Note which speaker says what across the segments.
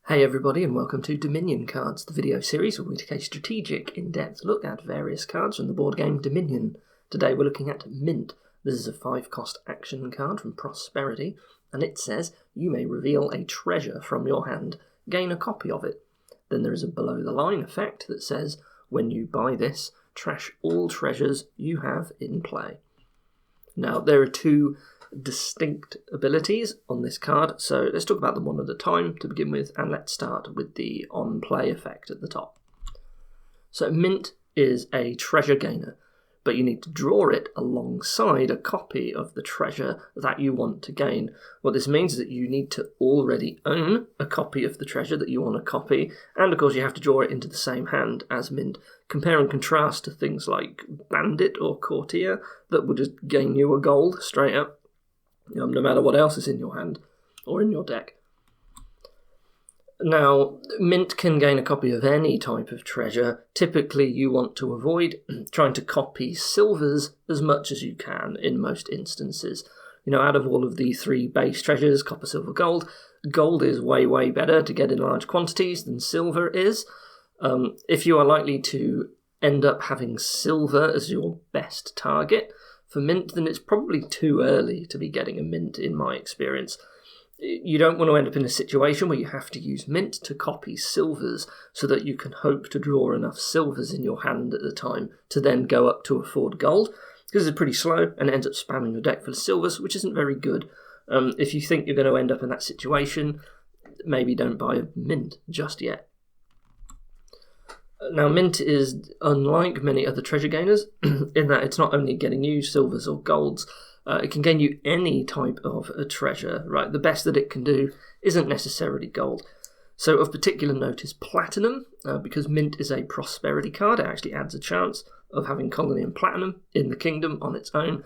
Speaker 1: Hey everybody, and welcome to Dominion Cards, the video series where we take a strategic, in-depth look at various cards from the board game Dominion. Today we're looking at Mint. This is a 5-cost action card from Prosperity, and it says you may reveal a treasure from your hand, gain a copy of it. Then there is a below-the-line effect that says, when you buy this, trash all treasures you have in play. Now, there are two distinct abilities on this card, so let's talk about them one at a time to begin with, and let's start with the on-play effect at the top. So Mint is a treasure gainer, but you need to draw it alongside a copy of the treasure that you want to gain. What this means is that you need to already own a copy of the treasure that you want to copy, and of course you have to draw it into the same hand as Mint. Compare and contrast to things like Bandit or Courtier that will just gain you a gold straight up, no matter what else is in your hand or in your deck. Now, Mint can gain a copy of any type of treasure. Typically, you want to avoid trying to copy silvers as much as you can in most instances. Out of all of the three base treasures, copper, silver, gold, gold is way, way better to get in large quantities than silver is. If you are likely to end up having silver as your best target for Mint, then it's probably too early to be getting a Mint in my experience. You don't want to end up in a situation where you have to use Mint to copy silvers so that you can hope to draw enough silvers in your hand at the time to then go up to afford gold, because it's pretty slow and it ends up spamming your deck full of silvers, which isn't very good. If you think you're going to end up in that situation, maybe don't buy a Mint just yet. Now, Mint is unlike many other treasure gainers in that it's not only getting you silvers or golds, it can gain you any type of a treasure, right? The best that it can do isn't necessarily gold. So of particular note is platinum, because Mint is a prosperity card. It actually adds a chance of having colony and platinum in the kingdom on its own.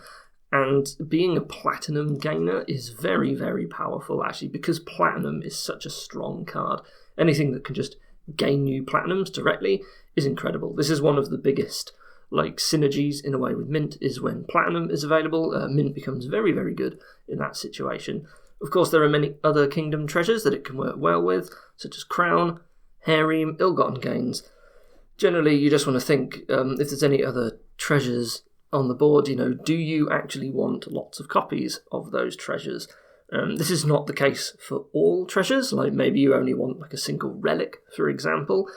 Speaker 1: And being a platinum gainer is very, very powerful, actually, because platinum is such a strong card. Anything that can just gain you platinums directly is incredible. This is one of the biggest synergies in a way with Mint, is when platinum is available. Mint becomes very, very good in that situation. Of course, there are many other kingdom treasures that it can work well with, such as crown, harem, ill-gotten gains. Generally, you just want to think if there's any other treasures on the board, do you actually want lots of copies of those treasures? This is not the case for all treasures, maybe you only want a single relic, for example.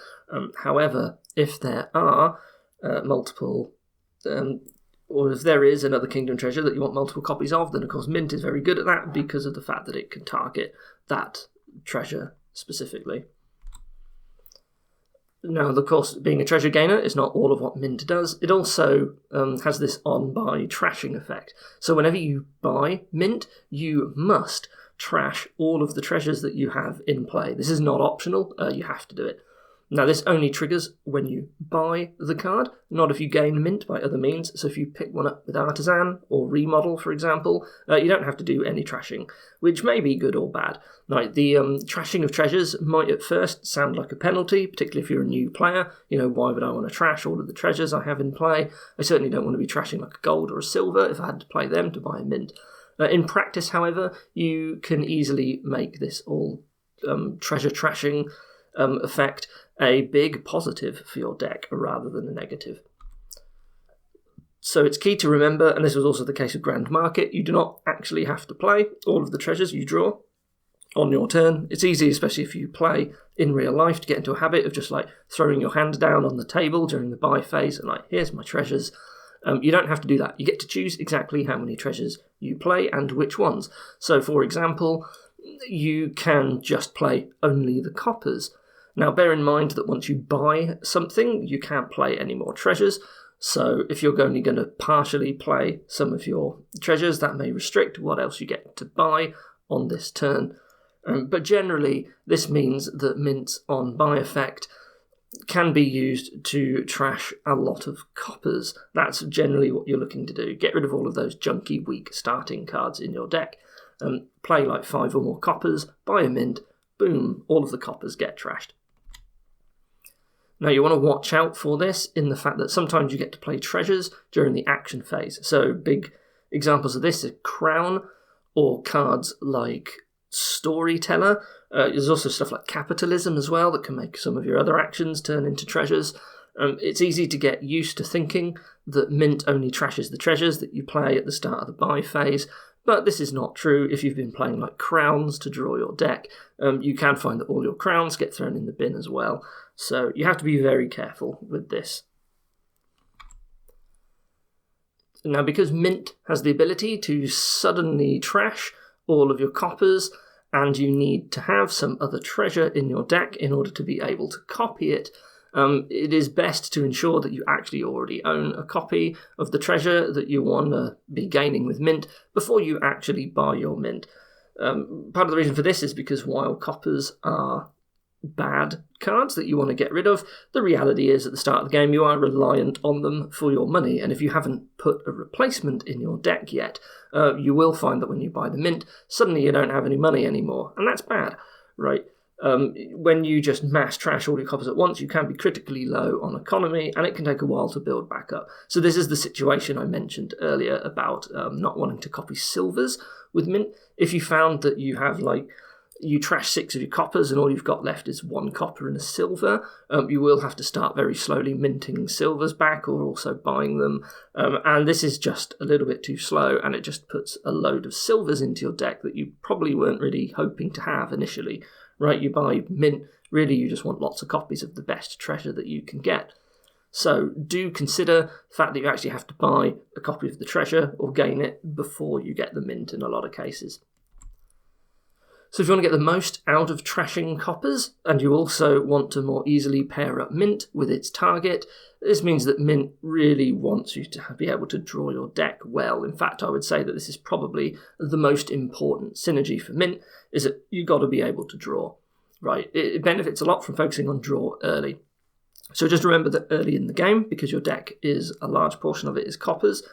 Speaker 1: However, if there are multiple, or if there is another kingdom treasure that you want multiple copies of, then of course Mint is very good at that because of the fact that it can target that treasure specifically. Now, of course, being a treasure gainer is not all of what Mint does. It also has this on-buy trashing effect. So whenever you buy Mint, you must trash all of the treasures that you have in play. This is not optional. You have to do it. Now, this only triggers when you buy the card, not if you gain Mint by other means. So if you pick one up with Artisan or Remodel, for example, you don't have to do any trashing, which may be good or bad. Now, the trashing of treasures might at first sound like a penalty, particularly if you're a new player. Why would I want to trash all of the treasures I have in play? I certainly don't want to be trashing a gold or a silver if I had to play them to buy a Mint. In practice, however, you can easily make this all treasure trashing effect a big positive for your deck rather than a negative. So it's key to remember, and this was also the case with Grand Market, you do not actually have to play all of the treasures you draw on your turn. It's easy, especially if you play in real life, to get into a habit of just throwing your hand down on the table during the buy phase and here's my treasures. You don't have to do that. You get to choose exactly how many treasures you play and which ones. So for example, you can just play only the coppers. Now, bear in mind that once you buy something, you can't play any more treasures. So if you're only going to partially play some of your treasures, that may restrict what else you get to buy on this turn. But generally, this means that Mint's on-buy effect can be used to trash a lot of coppers. That's generally what you're looking to do. Get rid of all of those junky, weak starting cards in your deck. Play 5 or more coppers, buy a Mint, boom, all of the coppers get trashed. Now, you want to watch out for this in the fact that sometimes you get to play treasures during the action phase. So big examples of this are Crown, or cards like storyteller. There's also stuff like capitalism as well that can make some of your other actions turn into treasures. It's easy to get used to thinking that Mint only trashes the treasures that you play at the start of the buy phase, but this is not true. If you've been playing like crowns to draw your deck, you can find that all your crowns get thrown in the bin as well. So you have to be very careful with this. Now, because Mint has the ability to suddenly trash all of your coppers, and you need to have some other treasure in your deck in order to be able to copy it, it is best to ensure that you actually already own a copy of the treasure that you want to be gaining with Mint before you actually buy your Mint. Part of the reason for this is because while coppers are bad cards that you want to get rid of, the reality is at the start of the game you are reliant on them for your money, and if you haven't put a replacement in your deck yet, you will find that when you buy the Mint, suddenly you don't have any money anymore, and that's bad, right? When you just mass trash all your coppers at once, you can be critically low on economy, and it can take a while to build back up. So this is the situation I mentioned earlier about not wanting to copy silvers with Mint. If you found that you have you trash 6 of your coppers and all you've got left is 1 copper and a silver, you will have to start very slowly minting silvers back or also buying them. And this is just a little bit too slow, and it just puts a load of silvers into your deck that you probably weren't really hoping to have initially. Right, you buy Mint, really you just want lots of copies of the best treasure that you can get. So do consider the fact that you actually have to buy a copy of the treasure or gain it before you get the Mint in a lot of cases. So if you want to get the most out of trashing coppers, and you also want to more easily pair up Mint with its target, this means that Mint really wants you to be able to draw your deck well. In fact, I would say that this is probably the most important synergy for Mint, is that you've got to be able to draw, right? It benefits a lot from focusing on draw early. So just remember that early in the game, because your deck is a large portion of it is coppers,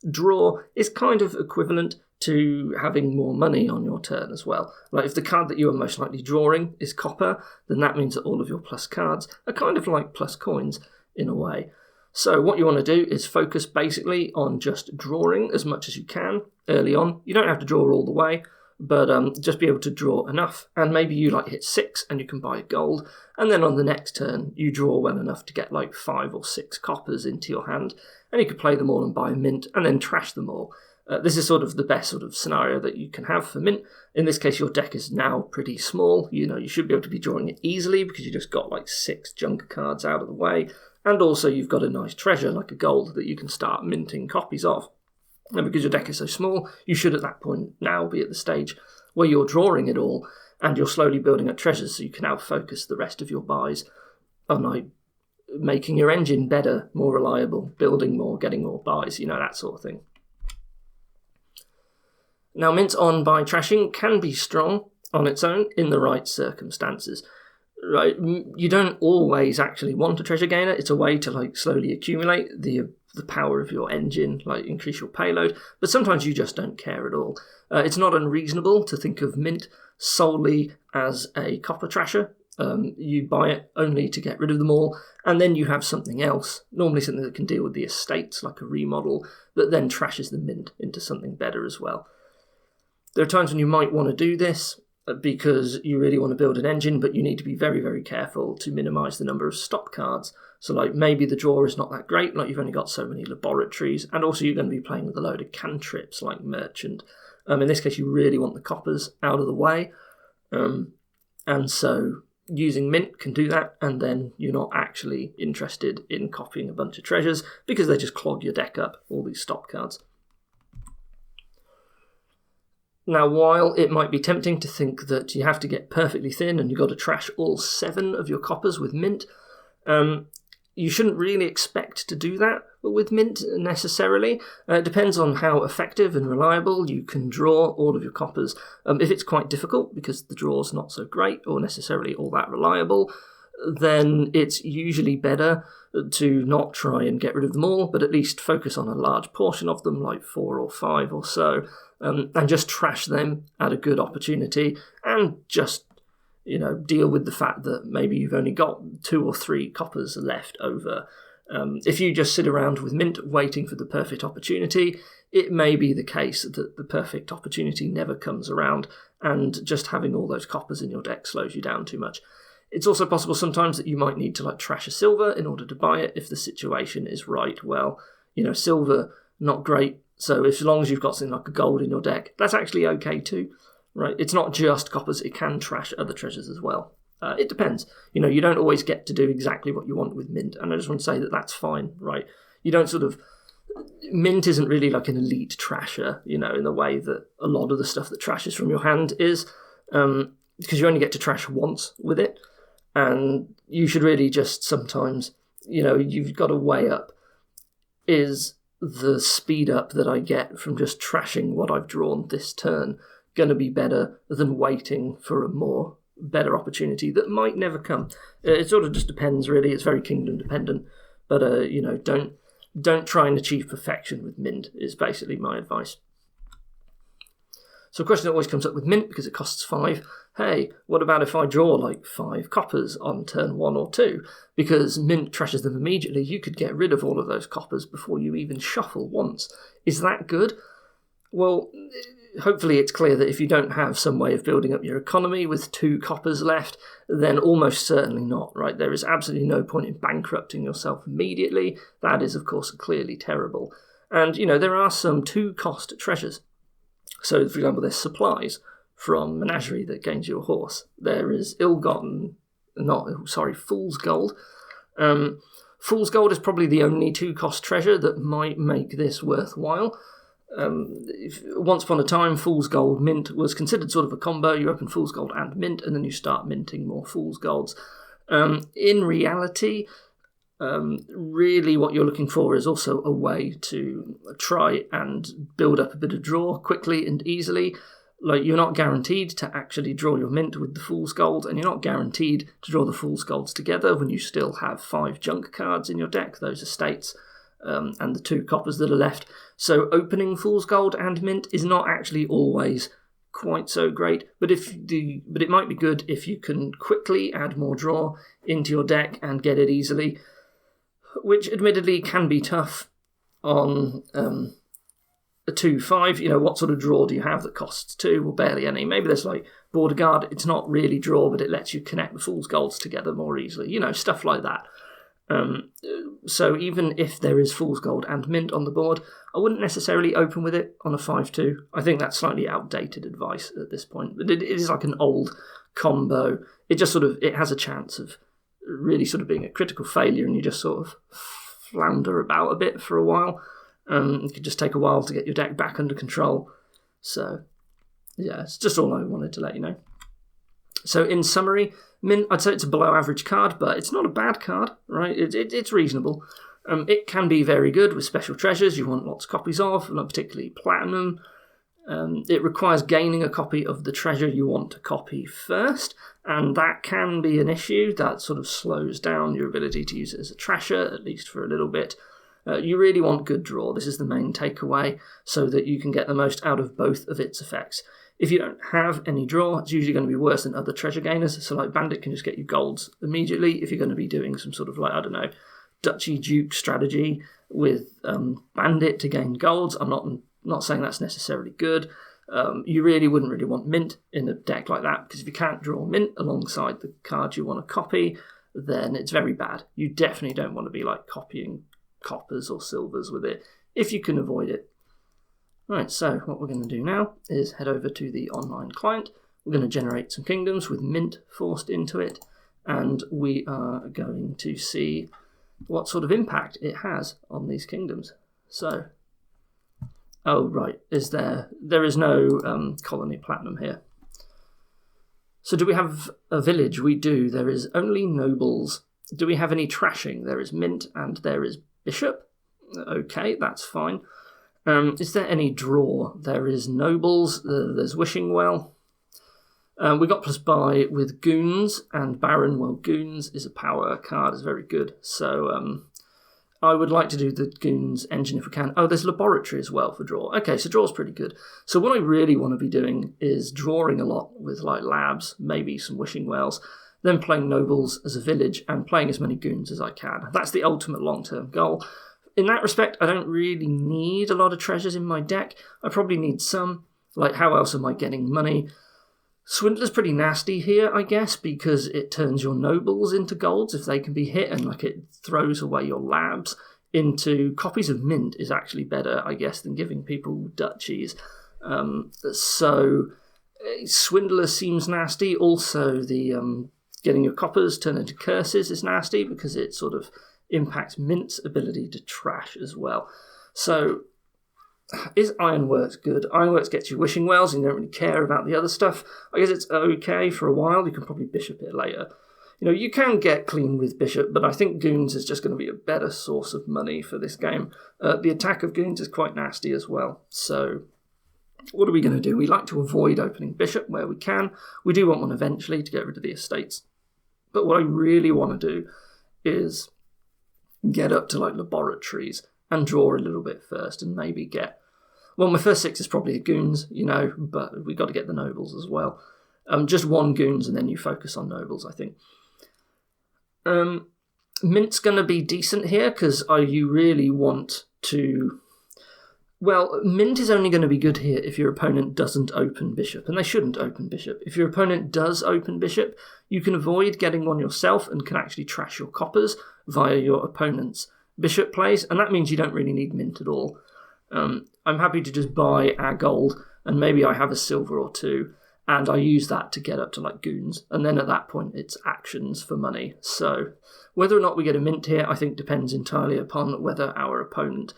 Speaker 1: draw is kind of equivalent to having more money on your turn as well. Like if the card that you are most likely drawing is copper, then that means that all of your plus cards are kind of like plus coins in a way. So what you want to do is focus basically on just drawing as much as you can early on. You don't have to draw all the way, but just be able to draw enough, and maybe you hit 6 and you can buy gold, and then on the next turn you draw well enough to get 5 or 6 coppers into your hand, and you can play them all and buy a Mint and then trash them all. This is sort of the best sort of scenario that you can have for Mint. In this case, your deck is now pretty small. You should be able to be drawing it easily because you just got 6 junk cards out of the way. And also you've got a nice treasure like a gold that you can start minting copies of. And because your deck is so small, you should at that point now be at the stage where you're drawing it all and you're slowly building up treasures, so you can now focus the rest of your buys on making your engine better, more reliable, building more, getting more buys, that sort of thing. Now, Mint on buy trashing can be strong on its own in the right circumstances. Right, you don't always actually want a treasure gainer. It's a way to slowly accumulate the power of your engine, increase your payload. But sometimes you just don't care at all. It's not unreasonable to think of Mint solely as a copper trasher. You buy it only to get rid of them all, and then you have something else, normally something that can deal with the estates, like a remodel, that then trashes the Mint into something better as well. There are times when you might want to do this because you really want to build an engine, but you need to be very, very careful to minimise the number of stop cards. So maybe the draw is not that great, you've only got so many laboratories, and also you're going to be playing with a load of cantrips like Merchant. In this case, you really want the coppers out of the way. And so using Mint can do that, and then you're not actually interested in copying a bunch of treasures because they just clog your deck up, all these stop cards. Now, while it might be tempting to think that you have to get perfectly thin and you've got to trash all 7 of your coppers with Mint, you shouldn't really expect to do that with Mint necessarily. It depends on how effective and reliable you can draw all of your coppers. If it's quite difficult because the draw's not so great or necessarily all that reliable, then it's usually better to not try and get rid of them all, but at least focus on a large portion of them, 4 or 5 or so, and just trash them at a good opportunity, and just deal with the fact that maybe you've only got 2 or 3 coppers left over. If you just sit around with mint waiting for the perfect opportunity, it may be the case that the perfect opportunity never comes around, and just having all those coppers in your deck slows you down too much. It's also possible sometimes that you might need to like trash a silver in order to buy it if the situation is right. Well, silver, not great. So as long as you've got something like a gold in your deck, that's actually okay too, right? It's not just coppers, it can trash other treasures as well. It depends. You don't always get to do exactly what you want with mint, and I just want to say that that's fine, right? You don't mint isn't really like an elite trasher, in the way that a lot of the stuff that trashes from your hand is, because you only get to trash once with it, and you should really just sometimes, you've got to weigh up, is the speed up that I get from just trashing what I've drawn this turn going to be better than waiting for a more better opportunity that might never come? It sort of just depends, really. It's very kingdom dependent, but don't try and achieve perfection with mint is basically my advice. So a question that always comes up with mint, because it costs 5, hey, what about if I draw like 5 coppers on turn 1 or 2? Because mint trashes them immediately, you could get rid of all of those coppers before you even shuffle once. Is that good? Well, hopefully it's clear that if you don't have some way of building up your economy with 2 coppers left, then almost certainly not, right? There is absolutely no point in bankrupting yourself immediately. That is, of course, clearly terrible. And, there are some 2-cost treasures. So, for example, there's supplies from Menagerie that gains you a horse. There is Fool's Gold. Fool's Gold is probably the only 2-cost treasure that might make this worthwhile. Once upon a time, Fool's Gold mint was considered sort of a combo. You open Fool's Gold and mint, and then you start minting more Fool's Golds. In reality, really what you're looking for is also a way to try and build up a bit of draw quickly and easily. Like, you're not guaranteed to actually draw your mint with the Fool's Gold, and you're not guaranteed to draw the Fool's Golds together when you still have 5 junk cards in your deck, those estates, and the 2 coppers that are left. So opening Fool's Gold and mint is not actually always quite so great, but it might be good if you can quickly add more draw into your deck and get it easily, which admittedly can be tough on a 2-5. What sort of draw do you have that costs 2? Well, barely any. Maybe there's like Border Guard. It's not really draw, but it lets you connect the Fool's Golds together more easily. Stuff like that. So even if there is Fool's Gold and mint on the board, I wouldn't necessarily open with it on a 5-2. I think that's slightly outdated advice at this point. But it is like an old combo. It just it has a chance of really sort of being a critical failure, and you just sort of flounder about a bit for a while. It could just take a while to get your deck back under control. So, yeah, it's just all I wanted to let you know. So, in summary, mint, I'd say it's a below average card, but it's not a bad card, right? It's reasonable. It can be very good with special treasures you want lots of copies of, not particularly platinum. It requires gaining a copy of the treasure you want to copy first, and that can be an issue. That sort of slows down your ability to use it as a trasher, at least for a little bit. You really want good draw. This is the main takeaway, so that you can get the most out of both of its effects. If you don't have any draw, it's usually going to be worse than other treasure gainers. So like Bandit can just get you golds immediately. If you're going to be doing some sort of Duchy Duke strategy with Bandit to gain golds, I'm not saying that's necessarily good. You really wouldn't really want mint in a deck like that, because if you can't draw mint alongside the card you want to copy, then it's very bad. You definitely don't want to be copying coppers or silvers with it if you can avoid it. Right, so what we're going to do now is head over to the online client. We're going to generate some kingdoms with mint forced into it, and we are going to see what sort of impact it has on these kingdoms. So, oh right, there is no colony platinum here. So do we have a village? We do. There is only nobles. Do we have any trashing? There is mint and there is bishop. Okay, that's fine. Is there any draw? There is nobles, there's wishing well. We got plus buy with goons and baron. Well, goons is a power card, is very good. So I would like to do the goons engine if we can. Oh, there's laboratory as well for draw. Okay, so draw's pretty good. So what I really want to be doing is drawing a lot with labs, maybe some wishing wells. then playing nobles as a village and playing as many goons as I can. That's the ultimate long-term goal. In that respect, I don't really need a lot of treasures in my deck. I probably need some. Like, how else am I getting money? Swindler's pretty nasty here, I guess, because it turns your nobles into golds if they can be hit, and like it throws away your labs into copies of mint is actually better, I guess, than giving people duchies. So Swindler seems nasty. Also, the getting your coppers turned into curses is nasty because it sort of impacts Mint's ability to trash as well. So is Ironworks good? Ironworks gets you wishing wells and you don't really care about the other stuff. I guess it's okay for a while. You can probably bishop it later. You can get clean with bishop, but I think goons is just going to be a better source of money for this game. The attack of goons is quite nasty as well. So what are we going to do? We like to avoid opening bishop where we can. We do want one eventually to get rid of the estates. But what I really want to do is get up to like laboratories and draw a little bit first and maybe get... Well, my first 6 is probably goons, but we've got to get the nobles as well. Just 1 goons and then you focus on nobles, I think. Mint's going to be decent here because you really want to... Well, Mint is only going to be good here if your opponent doesn't open bishop, and they shouldn't open bishop. If your opponent does open bishop, you can avoid getting one yourself and can actually trash your coppers via your opponent's bishop plays, and that means you don't really need Mint at all. I'm happy to just buy our gold, and maybe I have a silver or 2, and I use that to get up to like goons, and then at that point it's actions for money. So whether or not we get a Mint here, I think depends entirely upon whether our opponent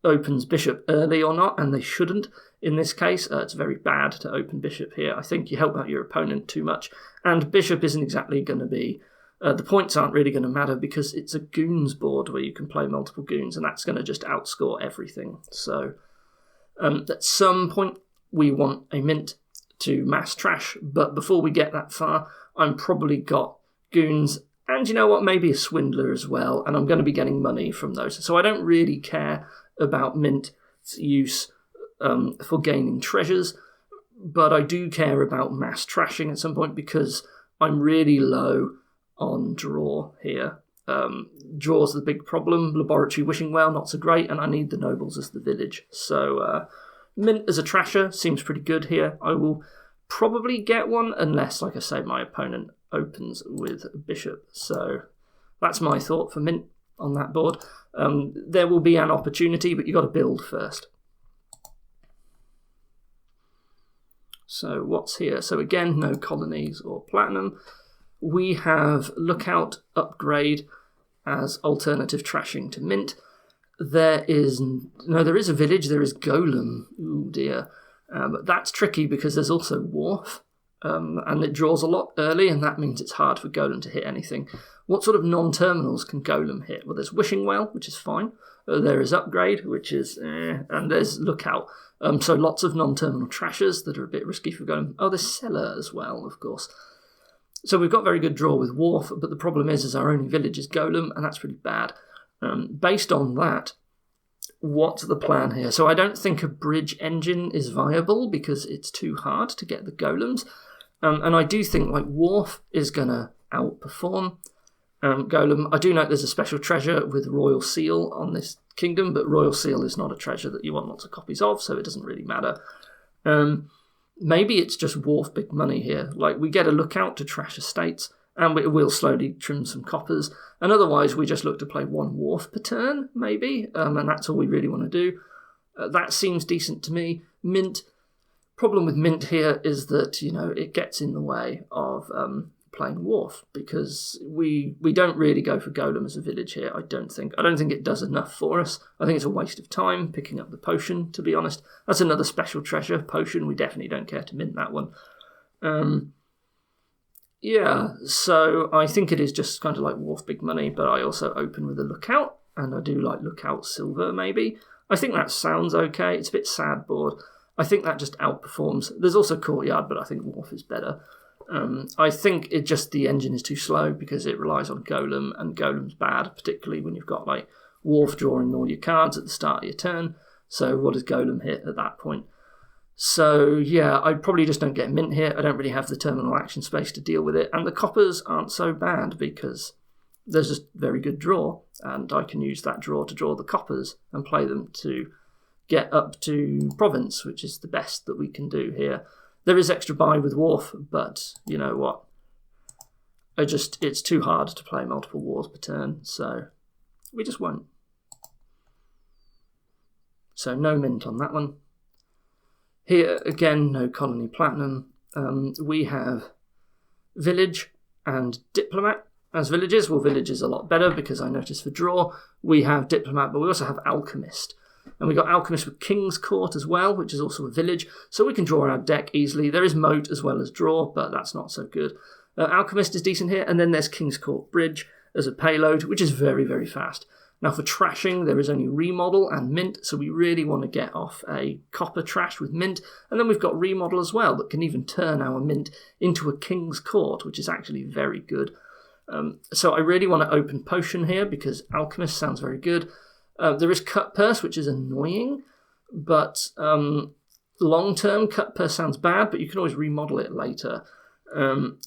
Speaker 1: opens bishop early or not, and they shouldn't in this case. It's very bad to open bishop here. I think you help out your opponent too much, and bishop isn't exactly going to be... the points aren't really going to matter because it's a goons board where you can play multiple goons, and that's going to just outscore everything. So at some point we want a Mint to mass trash, but before we get that far, I'm probably got goons, and you know what, maybe a Swindler as well, and I'm going to be getting money from those. So I don't really care about Mint's use for gaining treasures, but I do care about mass trashing at some point because I'm really low on draw here. Draw's the big problem. Laboratory wishing well, not so great, and I need the nobles as the village. So Mint as a trasher seems pretty good here. I will probably get one unless, like I say, my opponent opens with bishop. So that's my thought for Mint on that board. There will be an opportunity, but you've got to build first. So what's here? So again, no colonies or platinum. We have Lookout upgrade as alternative trashing to Mint. There is a village, there is Golem. Ooh dear. That's tricky because there's also Wharf, and it draws a lot early, and that means it's hard for Golem to hit anything. What sort of non-terminals can Golem hit? Well, there's Wishing Well, which is fine. There is Upgrade, which is and there's Lookout. So lots of non-terminal trashers that are a bit risky for Golem. Oh, there's Cellar as well, of course. So we've got very good draw with Wharf, but the problem is our only village is Golem, and that's pretty bad. Based on that, what's the plan here? So I don't think a bridge engine is viable because it's too hard to get the golems. And I do think like Wharf is going to outperform Golem. I do note there's a special treasure with Royal Seal on this kingdom, but Royal Seal is not a treasure that you want lots of copies of, so it doesn't really matter. Maybe it's just Wharf big money here. Like we get a Lookout to trash estates, and we will slowly trim some coppers. And otherwise, we just look to play 1 Wharf per turn, maybe, and that's all we really want to do. That seems decent to me. Mint. Problem with Mint here is that, it gets in the way of playing Wharf, because we don't really go for Golem as a village here, I don't think. I don't think it does enough for us. I think it's a waste of time picking up the potion, to be honest. That's another special treasure, potion. We definitely don't care to mint that one. Yeah, so I think it is just kind of like Wharf big money, but I also open with a Lookout, and I do like Lookout silver, maybe. I think that sounds okay. It's a bit sad board. I think that just outperforms. There's also Courtyard, but I think Wharf is better. I think the engine is too slow because it relies on Golem, and Golem's bad, particularly when you've got like Wharf drawing all your cards at the start of your turn. So what does Golem hit at that point? So yeah, I probably just don't get mint here. I don't really have the terminal action space to deal with it. And the coppers aren't so bad because there's just very good draw. And I can use that draw to draw the coppers and play them to get up to province, which is the best that we can do here. There is extra buy with Wharf, but you know what? It's too hard to play multiple wars per turn, so we just won't. So no mint on that one. Here, again, no colony platinum. We have village and diplomat as villages. Well, village is a lot better because I noticed for draw, we have diplomat, but we also have alchemist. And we got alchemist with King's Court as well, which is also a village. So we can draw our deck easily. There is moat as well as draw, but that's not so good. Alchemist is decent here. And then there's King's Court Bridge as a payload, which is very, very fast. Now for trashing, there is only remodel and mint, so we really want to get off a copper trash with mint. And then we've got remodel as well that can even turn our mint into a King's Court, which is actually very good. So I really want to open potion here because alchemist sounds very good. There is cut purse, which is annoying, but long-term cut purse sounds bad, but you can always remodel it later.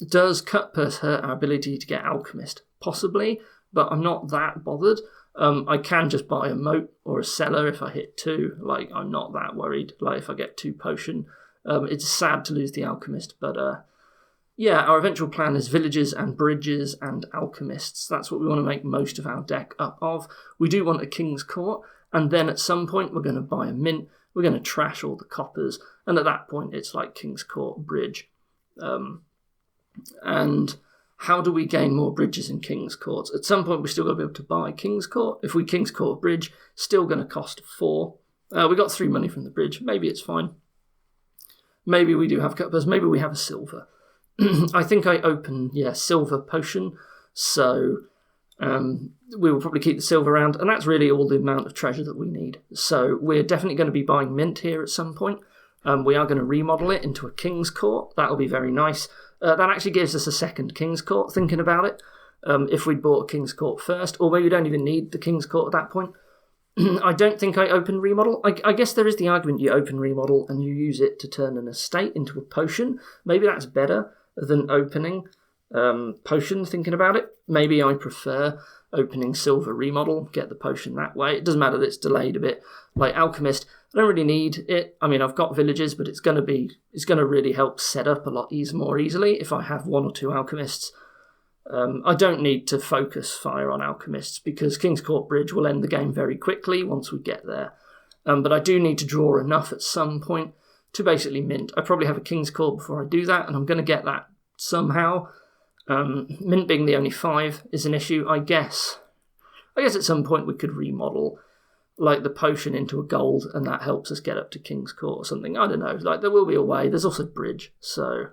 Speaker 1: Does cut purse hurt our ability to get alchemist? Possibly, but I'm not that bothered. I can just buy a moat or a cellar if I hit 2. Like, I'm not that worried. Like, if I get 2 potion, it's sad to lose the alchemist, but yeah, our eventual plan is villages and bridges and alchemists. That's what we want to make most of our deck up of. We do want a King's Court, and then at some point we're going to buy a mint. We're going to trash all the coppers, and at that point it's like King's Court bridge. And how do we gain more bridges in King's Courts? At some point we're still going to be able to buy King's Court. If we King's Court bridge, still going to cost 4. We got 3 money from the bridge. Maybe it's fine. Maybe we do have cutpurse. Maybe we have a silver. I think I open, silver potion, so we will probably keep the silver around, and that's really all the amount of treasure that we need. So we're definitely going to be buying mint here at some point. We are going to remodel it into a King's Court. That'll be very nice. That actually gives us a second King's Court, thinking about it. If we'd bought a King's Court first, or maybe we don't even need the King's Court at that point. I don't think I open remodel. I guess there is the argument you open remodel and you use it to turn an estate into a potion. Maybe that's better than opening potion, thinking about it. Maybe I prefer opening silver remodel, get the potion that way. It doesn't matter that it's delayed a bit. Like alchemist, I don't really need it. I mean, I've got villages, but it's going to really help set up a lot more easily if I have 1 or 2 alchemists. I don't need to focus fire on alchemists because King's Court Bridge will end the game very quickly once we get there. But I do need to draw enough at some point to basically mint. I probably have a King's Court before I do that, and I'm going to get that somehow. Mint being the only 5 is an issue, I guess. I guess at some point we could remodel like the potion into a gold, and that helps us get up to King's Court or something. I don't know. Like, there will be a way. There's also bridge, so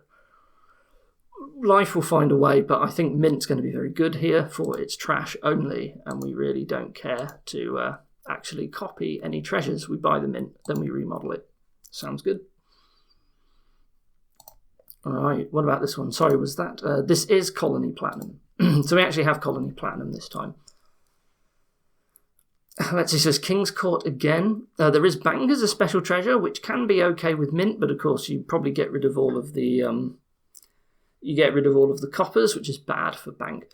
Speaker 1: life will find a way, but I think mint's going to be very good here for its trash only, and we really don't care to actually copy any treasures. We buy the mint, then we remodel it. Sounds good. All right, what about this one? Sorry, was that? This is Colony Platinum. So we actually have Colony Platinum this time. Let's see, it says King's Court again. There is Bank as a special treasure, which can be okay with mint, but of course you probably get rid of all of the coppers, which is bad for Bank.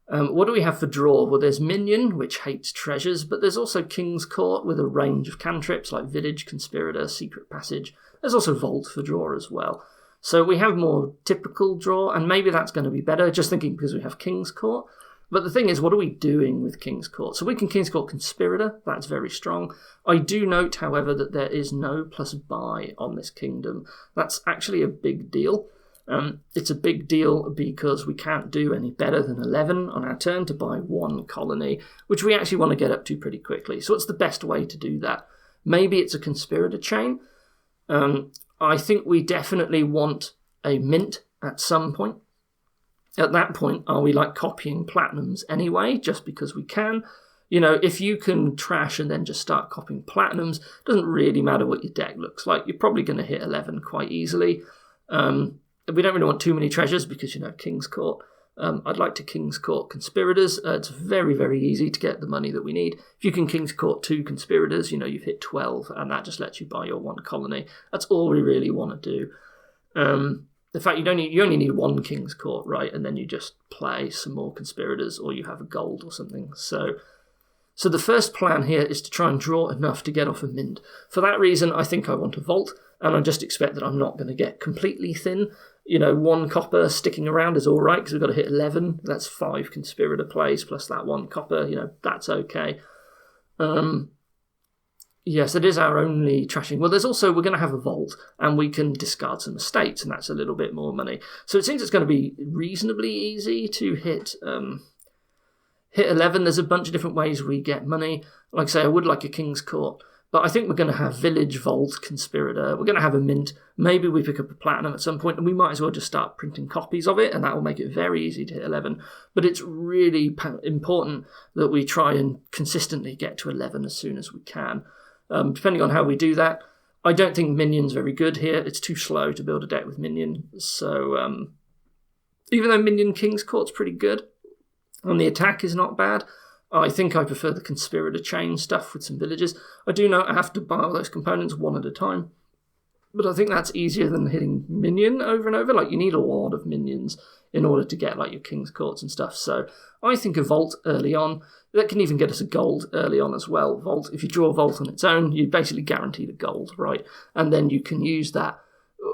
Speaker 1: What do we have for draw? Well, there's Minion, which hates treasures, but there's also King's Court with a range of cantrips like Village, Conspirator, Secret Passage. There's also Vault for draw as well. So we have more typical draw, and maybe that's going to be better, just thinking because we have King's Court. But the thing is, what are we doing with King's Court? So we can King's Court Conspirator, that's very strong. I do note, however, that there is no plus buy on this kingdom. That's actually a big deal. It's a big deal because we can't do any better than 11 on our turn to buy 1 colony, which we actually want to get up to pretty quickly. So what's the best way to do that? Maybe it's a Conspirator chain. I think we definitely want a mint at some point. At that point, are we like copying platinums anyway, just because we can? You know, if you can trash and then just start copying platinums, it doesn't really matter what your deck looks like. You're probably going to hit 11 quite easily. We don't really want too many treasures because, you know, King's Court. I'd like to King's Court Conspirators. It's very, very easy to get the money that we need. If you can King's Court 2 Conspirators, you've hit 12, and that just lets you buy your 1 colony. That's all we really want to do. In fact, you only need 1 King's Court, right? And then you just play some more Conspirators, or you have a gold or something. So the first plan here is to try and draw enough to get off a mint. For that reason, I think I want a vault, and I just expect that I'm not going to get completely thin. 1 copper sticking around is all right because we've got to hit 11. That's 5 Conspirator plays plus that 1 copper. That's okay. Yes, it is our only trashing. Well, we're going to have a vault, and we can discard some estates, and that's a little bit more money. So it seems it's going to be reasonably easy to hit 11. There's a bunch of different ways we get money. Like I say, I would like a King's Court. But I think we're going to have Village, Vault, Conspirator. We're going to have a mint. Maybe we pick up a Platinum at some point, and we might as well just start printing copies of it, and that will make it very easy to hit 11. But it's really important that we try and consistently get to 11 as soon as we can. Depending on how we do that, I don't think Minion's very good here. It's too slow to build a deck with Minion. So even though Minion King's Court's pretty good, and the attack is not bad, I think I prefer the Conspirator chain stuff with some villages. I do know I have to buy all those components one at a time, but I think that's easier than hitting Minion over and over. Like, you need a lot of Minions in order to get, like, your King's Courts and stuff. So I think a Vault early on, that can even get us a gold early on as well. Vault, if you draw a Vault on its own, you basically guaranteed a gold, right? And then you can use that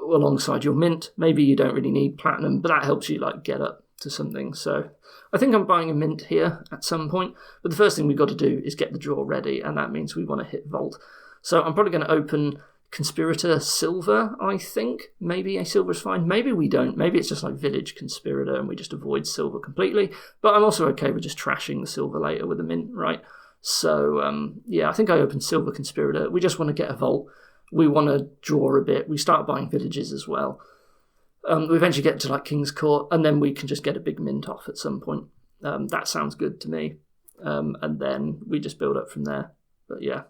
Speaker 1: alongside your mint. Maybe you don't really need Platinum, but that helps you, like, get up to something. So I think I'm buying a mint here at some point, but the first thing we've got to do is get the draw ready, and that means we want to hit Vault. So I'm probably going to open Conspirator Silver, I think. Maybe a silver is fine. Maybe we don't. Maybe it's just like Village Conspirator and we just avoid silver completely. But I'm also okay with just trashing the silver later with a mint, right? So, yeah, I think I open Silver Conspirator. We just want to get a Vault. We want to draw a bit. We start buying villages as well. We eventually get to like King's Court, and then we can just get a big mint off at some point. That sounds good to me. And then we just build up from there. But yeah.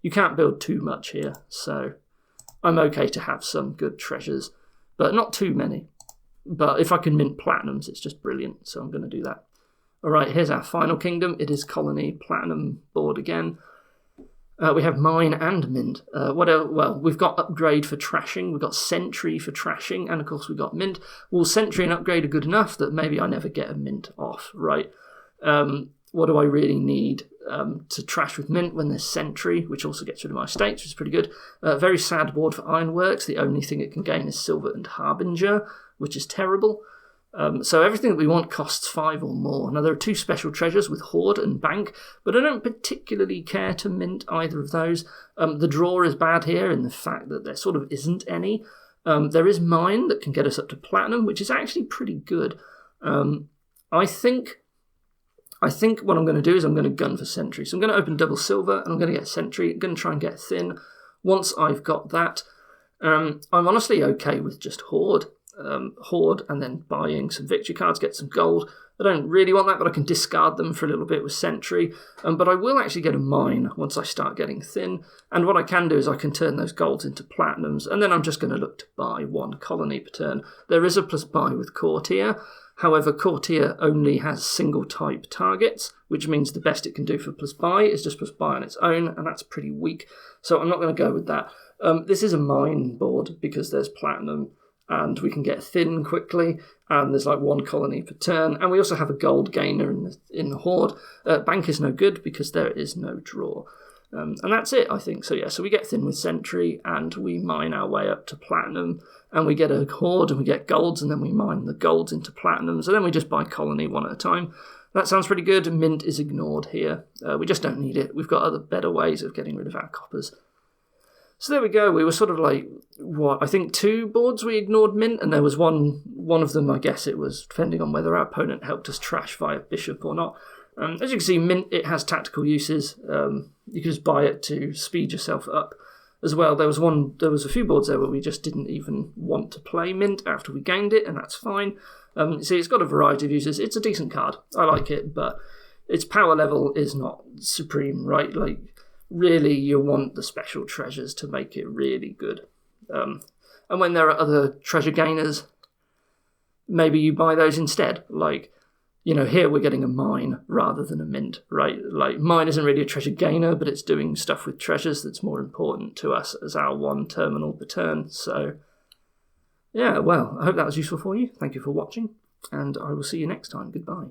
Speaker 1: You can't build too much here, so I'm okay to have some good treasures, but not too many. But if I can mint Platinums, it's just brilliant, so I'm going to do that. All right, here's our final kingdom. It is Colony Platinum board again. We have Mine and Mint. What else? Well, we've got Upgrade for trashing, we've got Sentry for trashing, and of course we've got Mint. Well, Sentry and Upgrade are good enough that maybe I never get a Mint off, right? What do I really need to trash with Mint when there's Sentry, which also gets rid of my estates, which is pretty good. Very sad board for Ironworks. The only thing it can gain is Silver and Harbinger, which is terrible. So everything that we want costs 5 or more. Now, there are 2 special treasures with Hoard and Bank, but I don't particularly care to mint either of those. The draw is bad here in the fact that there sort of isn't any. There is Mine that can get us up to Platinum, which is actually pretty good. I think what I'm going to do is I'm going to gun for Sentry. So I'm going to open double silver, and I'm going to get Sentry. I'm going to try and get thin. Once I've got that, I'm honestly okay with just Hoard. Hoard and then buying some victory cards, get some gold. I don't really want that, but I can discard them for a little bit with Sentry. But I will actually get a Mine once I start getting thin. And what I can do is I can turn those golds into Platinums, and then I'm just going to look to buy 1 colony per turn. There is a plus buy with Courtier. However, Courtier only has single type targets, which means the best it can do for plus buy is just plus buy on its own, and that's pretty weak. So I'm not going to go with that. This is a Mine board because there's Platinum, and we can get thin quickly, and there's like 1 colony per turn, and we also have a gold gainer in the Hoard. Bank is no good because there is no draw. And that's it, I think. So yeah, so we get thin with Sentry, and we mine our way up to Platinum, and we get a Hoard, and we get golds, and then we mine the golds into Platinums, and then we just buy colony 1 at a time. That sounds pretty good. Mint is ignored here. We just don't need it. We've got other better ways of getting rid of our coppers. So there we go. We were sort of like, I think 2 boards we ignored Mint, and there was one of them, I guess it was, depending on whether our opponent helped us trash via Bishop or not. As you can see, Mint, it has tactical uses. You can just buy it to speed yourself up as well. There was a few boards there where we just didn't even want to play Mint after we gained it, and that's fine. See, it's got a variety of uses. It's a decent card. I like it, but its power level is not supreme, right? Like, really, you want the special treasures to make it really good. And when there are other treasure gainers, maybe you buy those instead. Like, here we're getting a mine rather than a mint, right? Like, mine isn't really a treasure gainer, but it's doing stuff with treasures that's more important to us as our one terminal per turn. So, yeah, well, I hope that was useful for you. Thank you for watching, and I will see you next time. Goodbye.